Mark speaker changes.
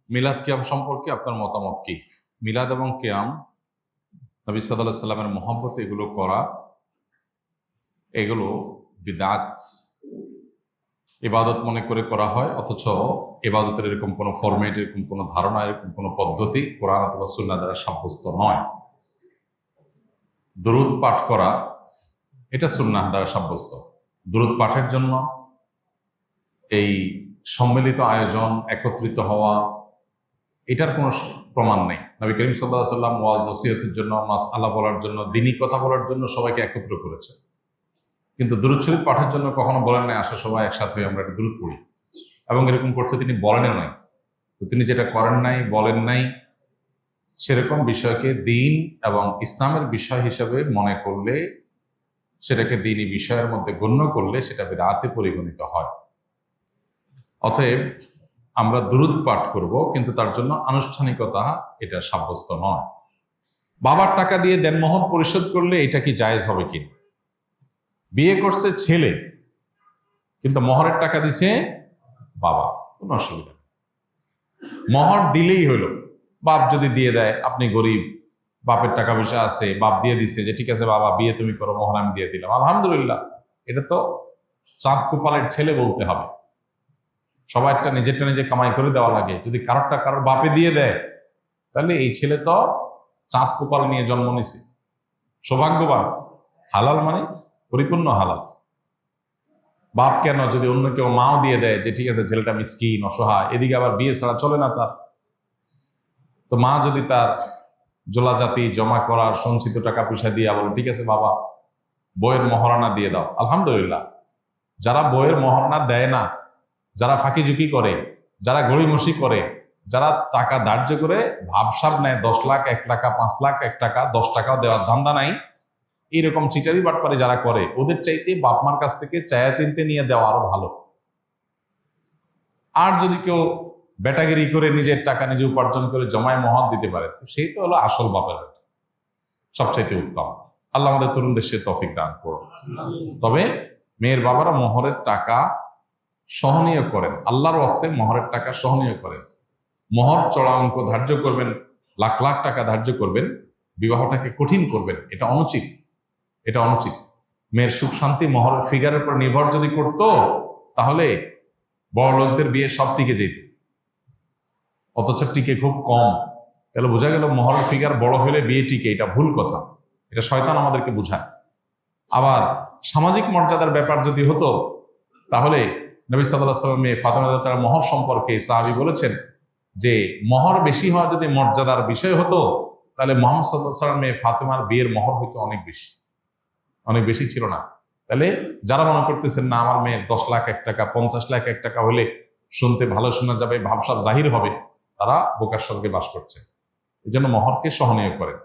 Speaker 1: মিলাদ কিয়াম সম্পর্কে আপনার মতামত কি? মিলাদ এবং কিয়াম, নবী সাল্লাল্লাহু আলাইহি সাল্লামের মহব্বত এগুলো করা, এগুলো বিদআত ইবাদত মনে করে করা হয়, অথচ ইবাদতের এরকম কোনো ফরম্যাট, এরকম কোনো ধারণা, এরকম কোনো পদ্ধতি কোরআন অথবা সুন্নাহ দ্বারা সাব্যস্ত নয়। দুরূদ পাঠ করা এটা সুন্নাহ দ্বারা সাব্যস্ত। দুরূদ পাঠের জন্য এই সম্মিলিত আয়োজন, একত্রিত হওয়া, এটার কোনো প্রমাণ নেই। নবী করিম সাল্লাল্লাহু আলাইহি সাল্লাম ওয়াজ নসিহতের জন্য, মাসআলা বলার জন্য, দ্বীনি কথা বলার জন্য সবাইকে একত্র করেছে, কিন্তু দুরূদ শরীফ পাঠের জন্য কখনো বলেন নাই আসো সবাই একসাথে হয়ে আমরা একটা দুরূদ পড়ি, এবং এরকম করতে তিনি বলেন নাই। তো তিনি যেটা করেন নাই, বলেন নাই, সেরকম বিষয়কে দ্বীন এবং ইসলামের বিষয় হিসেবে মনে করলে, সেটাকে দ্বীনি বিষয়ের মধ্যে গণ্য করলে সেটা বিদআতে পরিগণিত হয়। অতএব আমরা দুরূদ পাঠ করব, কিন্তু তার জন্য আনুষ্ঠানিকতা এটা সাব্যস্ত নয়। বাবার টাকা দিয়ে দেনমোহর পরিশোধ করলে এটা কি জায়েজ হবে কিনা? বিয়ে করছে ছেলে, কিন্তু মোহরের টাকা দিছে বাবা, কোনো অসুবিধা নেই। মোহর দিলেই হলো। বাপ যদি দিয়ে দেয়, আপনি গরিব, বাপের টাকা পয়সা আছে, বাপ দিয়ে দিছে যে ঠিক আছে বাবা বিয়ে তুমি করো, মোহর আমি দিয়ে দিলাম, আলহামদুলিল্লাহ। এটা তো চাঁদ কোপালের ছেলে বলতে হবে। সবাইটা নিজেরটা নিজে কামাই করে দেওয়া লাগে। যদি কারোরটা কারোর বাপে দিয়ে দেয়, তাহলে এই ছেলে তো চাঁদ কোপাল নিয়ে জন্ম নিছে, সৌভাগ্যবান। হালাল মানে পরিপূর্ণ হালাল। বাপ কেন, যদি অন্য কেউ মাও দিয়ে দেয় যে ঠিক আছে ছেলেটা মিসকিন, অসহায়, এদিকে আবার বিয়ে ছাড়া চলে না তার, তো মা যদি তার জোলাজাতি জমা করার সঞ্চিত টাকা পয়সা দিয়ে বলে ঠিক আছে বাবা বইয়ের মহারণা দিয়ে দাও, আলহামদুলিল্লাহ। যারা বইয়ের মহারণা দেয় না, যারা ফাঁকি ঝুঁকি করে, যারা গড়িমসি করে, যারা টাকা ধার্য করে ভাবসাব নেয় 10 লাখ, 1 টাকা, 5 লাখ, 1 টাকা, 10 টাকাও দেওয়ার ধান্দা নাই, এইরকম চিটারি বাটপারি যারা করে, ওদের চাইতে বাপমার কাছ থেকে চায়া চিনতে নিয়ে দেওয়া আরো ভালো। আর যদি কেউ বেটাগিরি করে নিজের টাকা নিজে উপার্জন করে জমায় মহৎ দিতে পারে, তো সেই তো হলো আসল বাপের বেটা, সবচাইতে উত্তম। আল্লাহ আমাদের তরুণদের সে তৌফিক দান করুন। তবে মেয়ের বাবারা মোহরের টাকা সহনীয় করেন, আল্লাহর ওয়াস্তে মোহরের টাকা সহনীয় করেন। মোহর চড়া অঙ্ক ধার্য করবেন, লাখ লাখ টাকা ধার্য করবেন, বিবাহটাকে কঠিন করবেন, এটা অনুচিত। এটা অনুচিত। মেয়ের সুখ শান্তি মোহরের ফিগারের উপর নির্ভর যদি করতো, তাহলে বড় লোকদের বিয়ে সব টিকে যেত, অথচ টিকে খুব কম। তাহলে বোঝা গেল মোহরের ফিগার বড় হলে বিয়ে টিকে, এটা ভুল কথা। এটা শয়তান আমাদেরকে বোঝায়। আবার সামাজিক মর্যাদার ব্যাপার যদি হতো, তাহলে নবী সাল্লাল্লাহু আলাইহি ওয়াসাল্লাম মেয়ে ফাতেমা তার মোহর সম্পর্কে সাহাবী বলেছেন যে মোহর বেশি হওয়া যদি মর্যাদার বিষয় হতো, তাহলে মুহাম্মদ সাল্লাল্লাহু আলাইহি ওয়াসাল্লাম মেয়ে ফাতেমার বিয়ের মোহর হইতো অনেক বেশি, অনেক বেশি ছিল না। তাহলে যারা মনে করতেছেন না আমার মেয়ের 10 লাখ 1 টাকা, 50 লাখ 1 টাকা হলে শুনতে ভালো শোনা যাবে, ভাবসাব জাহির হবে, তারা বোকার সঙ্গে বাস করছে। এই জন্য মোহরকে সহনীয় করেন।